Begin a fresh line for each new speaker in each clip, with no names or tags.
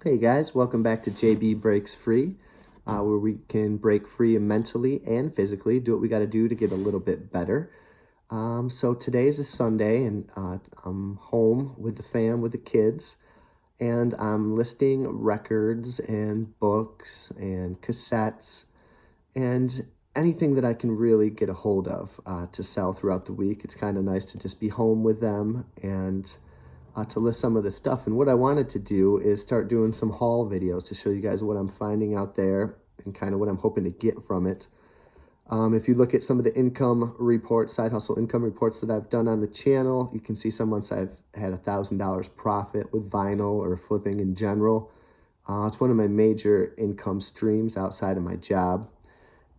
Hey guys, welcome back to JB Breaks Free, where we can break free mentally and physically, do what we got to do to get a little bit better. So today is a Sunday, and I'm home with the fam, with the kids, and I'm listing records and books and cassettes and anything that I can really get a hold of to sell throughout the week. It's kind of nice to just be home with them and to list some of this stuff. And what I wanted to do is start doing some haul videos to show you guys what I'm finding out there and kind of what I'm hoping to get from it. If you look at some of the income reports, side hustle income reports that I've done on the channel, you can see some months I've had $1,000 profit with vinyl or flipping in general. It's one of my major income streams outside of my job.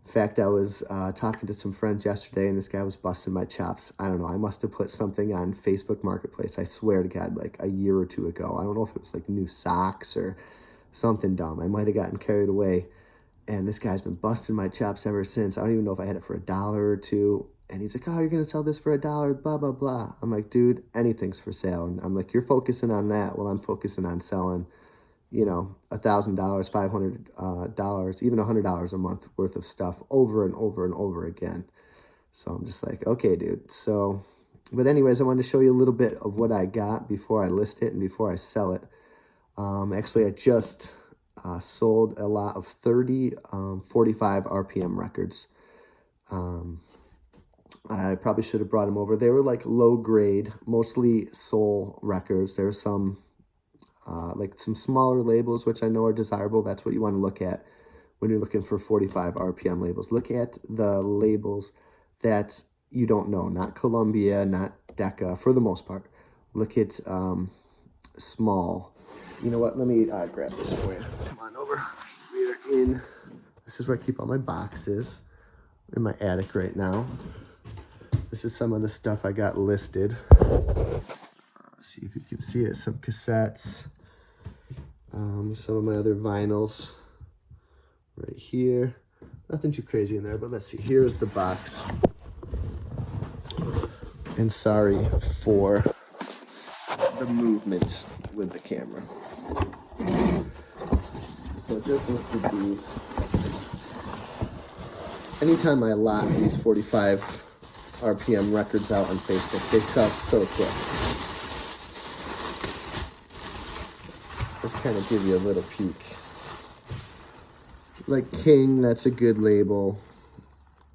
In fact, I was talking to some friends yesterday, and this guy was busting my chops. I don't know. I must have put something on Facebook Marketplace, I swear to God, like a year or two ago. I don't know if it was like new socks or something dumb. I might have gotten carried away. And this guy's been busting my chops ever since. I don't even know if I had it for $1 or $2. And he's like, oh, you're going to sell this for $1, blah, blah, blah. I'm like, dude, anything's for sale. And I'm like, you're focusing on that while I'm focusing on selling, $1,000, $500, even $100 a month worth of stuff over and over and over again. So I'm just like, okay, dude. So, but anyways, I wanted to show you a little bit of what I got before I list it and before I sell it. Actually, I just sold a lot of 45 RPM records. I probably should have brought them over. They were like low grade, mostly soul records. There were some like some smaller labels, which I know are desirable. That's what you want to look at when you're looking for 45 RPM labels. Look at the labels that you don't know, not Columbia, not Decca, for the most part. Look at small. You know what? Let me grab this for you. Come on over. This is where I keep all my boxes. I'm in my attic right now. This is some of the stuff I got listed. See if you can see it. Some cassettes. Some of my other vinyls right here. Nothing too crazy in there, but let's see. Here's the box. And sorry for the movement with the camera. So I just listed these. Anytime I lot these 45 RPM records out on Facebook, they sell so quick. Just kind of give you a little peek. Like King, that's a good label.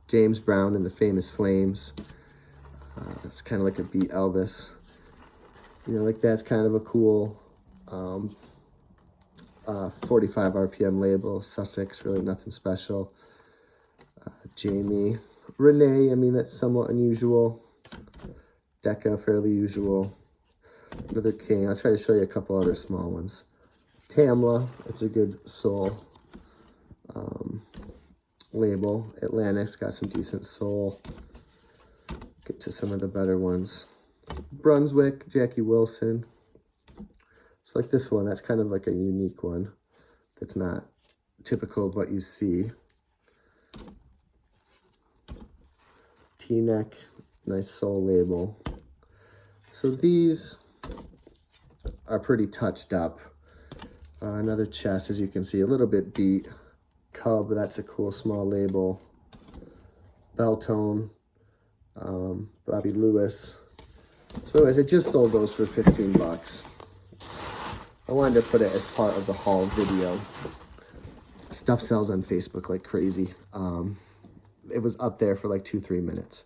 James Brown and the Famous Flames. It's kind of like a beat Elvis. Like that's kind of a cool 45 RPM label. Sussex, really nothing special. Jamie. Renee, I mean, that's somewhat unusual. Decca, fairly usual. Another King. I'll try to show you a couple other small ones. Tamla, it's a good soul label. Atlantic's got some decent soul. Get to some of the better ones. Brunswick, Jackie Wilson. So like this one, that's kind of like a unique one. That's not typical of what you see. T-neck, nice soul label. So these are pretty touched up. Another chest, as you can see, a little bit beat. Cub, that's a cool small label. Belltone, Bobby Lewis. So anyways, I just sold those for 15 bucks. I wanted to put it as part of the haul video. Stuff sells on Facebook like crazy. It was up there for like 2-3 minutes.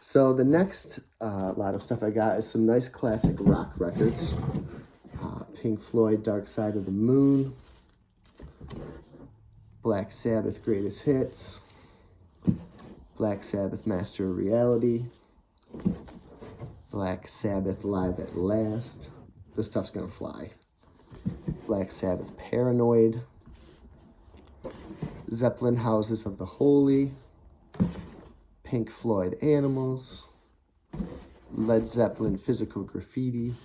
So the next lot of stuff I got is some nice classic rock records. Pink Floyd, Dark Side of the Moon. Black Sabbath, Greatest Hits. Black Sabbath, Master of Reality. Black Sabbath, Live at Last. This stuff's gonna fly. Black Sabbath, Paranoid. Zeppelin, Houses of the Holy. Pink Floyd, Animals. Led Zeppelin, Physical Graffiti.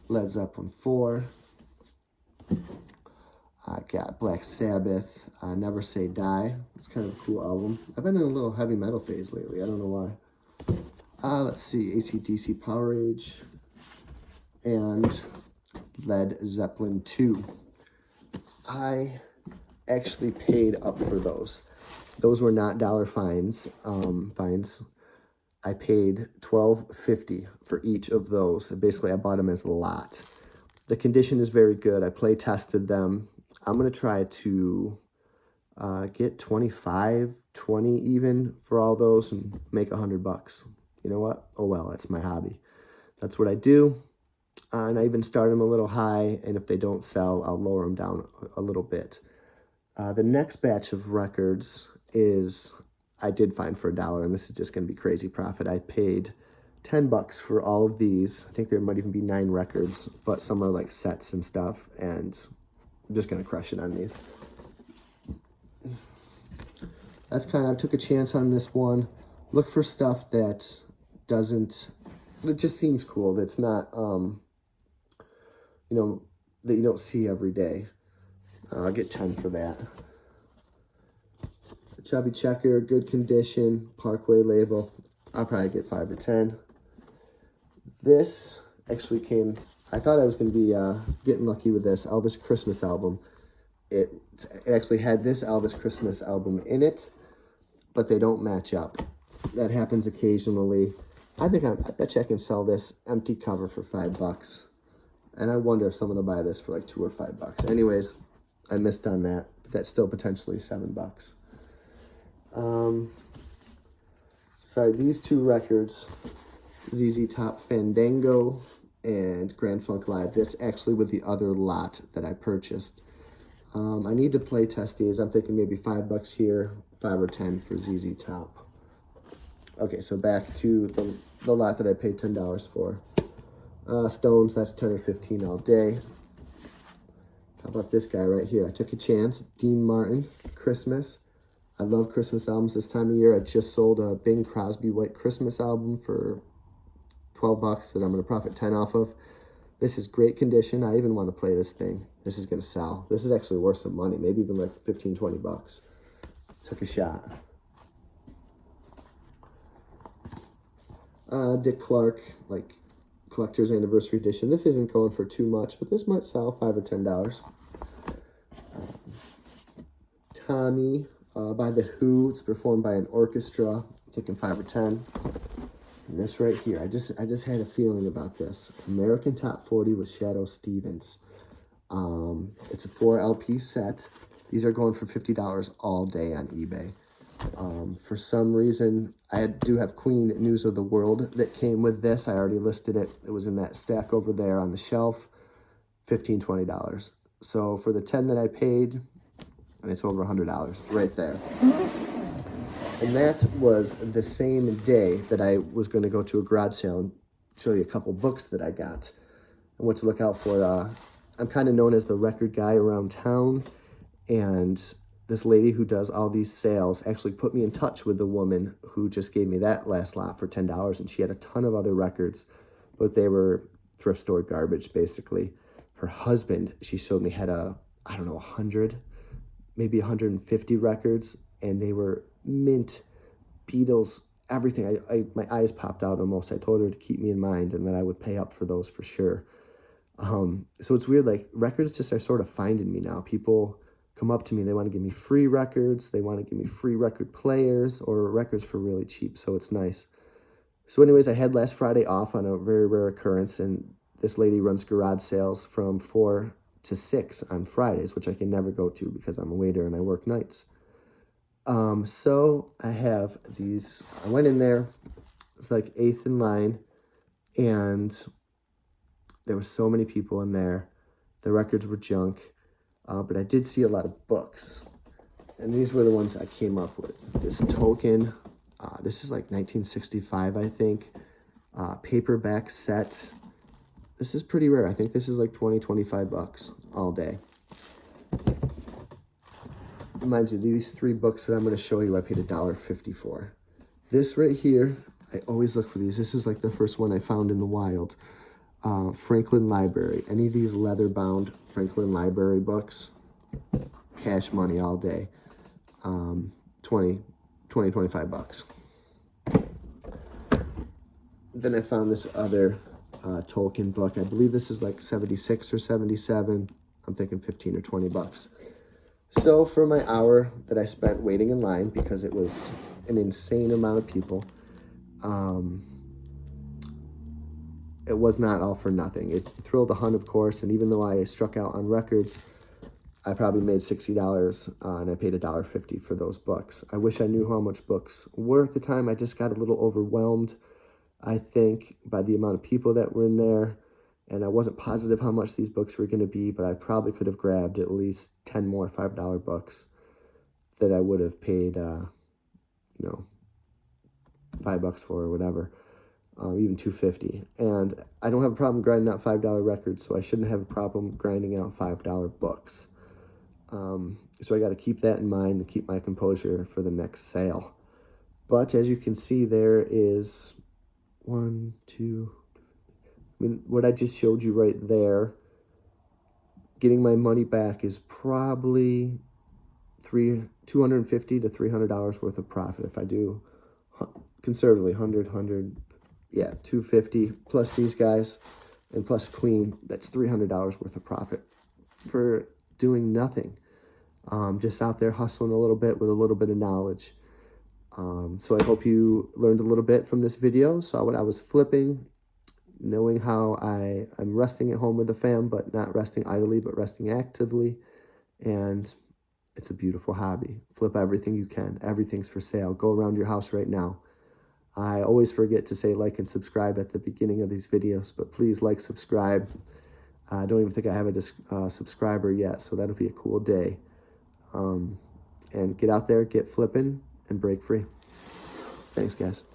Led Zeppelin 4. I got Black Sabbath, Never Say Die. It's kind of a cool album. I've been in a little heavy metal phase lately. I don't know why. Let's see. AC/DC Power Age. And Led Zeppelin 2. I actually paid up for those. Those were not dollar fines. I paid $12.50 for each of those. Basically, I bought them as a lot. The condition is very good. I play tested them. I'm going to try to get 25, 20 even for all those and make $100. You know what? Oh, well, that's my hobby. That's what I do. And I even start them a little high, and if they don't sell, I'll lower them down a little bit. The next batch of records is, I did find for $1, and this is just going to be crazy profit. I paid $10 for all of these. I think there might even be 9 records, but some are like sets and stuff, and I'm just going to crush it on these. That's kind of, I took a chance on this one. Look for stuff that doesn't, it just seems cool. That's not, that you don't see every day. I'll get 10 for that. The Chubby Checker, good condition, Parkway label. I'll probably get 5 or 10. This actually came, I thought I was going to be getting lucky with this Elvis Christmas album. It actually had this Elvis Christmas album in it, but they don't match up. That happens occasionally. I bet you I can sell this empty cover for $5. And I wonder if someone will buy this for like $2 or $5. Anyways, I missed on that. But that's still potentially $7. Sorry, these 2 records, ZZ Top Fandango and Grand Funk Live. That's actually with the other lot that I purchased. I need to play test these. I'm thinking maybe $5 here, 5 or 10 for ZZ Top. Okay, so back to the lot that I paid $10 for. Stones, that's 10 or 15 all day. How about this guy right here? I took a chance. Dean Martin, Christmas. I love Christmas albums this time of year. I just sold a Bing Crosby White Christmas album for $12 that I'm going to profit 10 off of. This is great condition. I even want to play this thing. This is going to sell. This is actually worth some money, maybe even like 15, 20 bucks. Took a shot. Dick Clark, like collector's anniversary edition. This isn't going for too much, but this might sell $5 or $10. Tommy by The Who. It's performed by an orchestra. Taking 5 or 10. And this right here, I just had a feeling about this. American Top 40 with Shadow Stevens. It's a 4 LP set. These are going for $50 all day on eBay. For some reason, I do have Queen News of the World that came with this. I already listed it. It was in that stack over there on the shelf. $15, $20. So for the 10 that I paid, and it's over $100 right there. And that was the same day that I was going to go to a garage sale and show you a couple books that I got and what to look out for. I'm kind of known as the record guy around town, and this lady who does all these sales actually put me in touch with the woman who just gave me that last lot for $10, and she had a ton of other records, but they were thrift store garbage, basically. Her husband, she showed me, had 100, maybe 150 records, and they were mint, Beatles, everything. My eyes popped out almost. I told her to keep me in mind and that I would pay up for those for sure. So it's weird, like records just are sort of finding me now. People come up to me, they want to give me free records, they want to give me free record players or records for really cheap, so it's nice. So anyways, I had last Friday off on a very rare occurrence, and this lady runs garage sales from 4 to 6 on Fridays, which I can never go to because I'm a waiter and I work nights. So I have these, I went in there, it's like 8th in line, and there were so many people in there. The records were junk, but I did see a lot of books, and these were the ones I came up with. This token, this is like 1965, I think, paperback set. This is pretty rare. I think this is like 20, 25 bucks all day. Mind you, these 3 books that I'm going to show you, I paid $1.50 for. This right here, I always look for these. This is like the first one I found in the wild. Franklin Library. Any of these leather-bound Franklin Library books, cash money all day. 20, 25 bucks. Then I found this other Tolkien book. I believe this is like 76 or 77. I'm thinking 15 or 20 bucks. So for my hour that I spent waiting in line, because it was an insane amount of people, it was not all for nothing. It's the thrill of the hunt, of course, and even though I struck out on records, I probably made $60, and I paid $1.50 for those books. I wish I knew how much books were at the time. I just got a little overwhelmed, I think, by the amount of people that were in there, and I wasn't positive how much these books were going to be, but I probably could have grabbed at least 10 more $5 books that I would have paid, $5 for or whatever. Even $2.50, and I don't have a problem grinding out $5 records, so I shouldn't have a problem grinding out $5 books. So I got to keep that in mind and keep my composure for the next sale. But as you can see, there is what I just showed you right there. Getting my money back is probably $250 to $300 worth of profit if I do conservatively 100. Yeah, $250 plus these guys and plus Queen. That's $300 worth of profit for doing nothing. Just out there hustling a little bit with a little bit of knowledge. So I hope you learned a little bit from this video, saw what I was flipping, knowing how I'm resting at home with the fam, but not resting idly, but resting actively. And it's a beautiful hobby. Flip everything you can. Everything's for sale. Go around your house right now. I always forget to say like and subscribe at the beginning of these videos, but please like, subscribe. I don't even think I have a subscriber yet, so that'll be a cool day. And get out there, get flipping, and break free. Thanks, guys.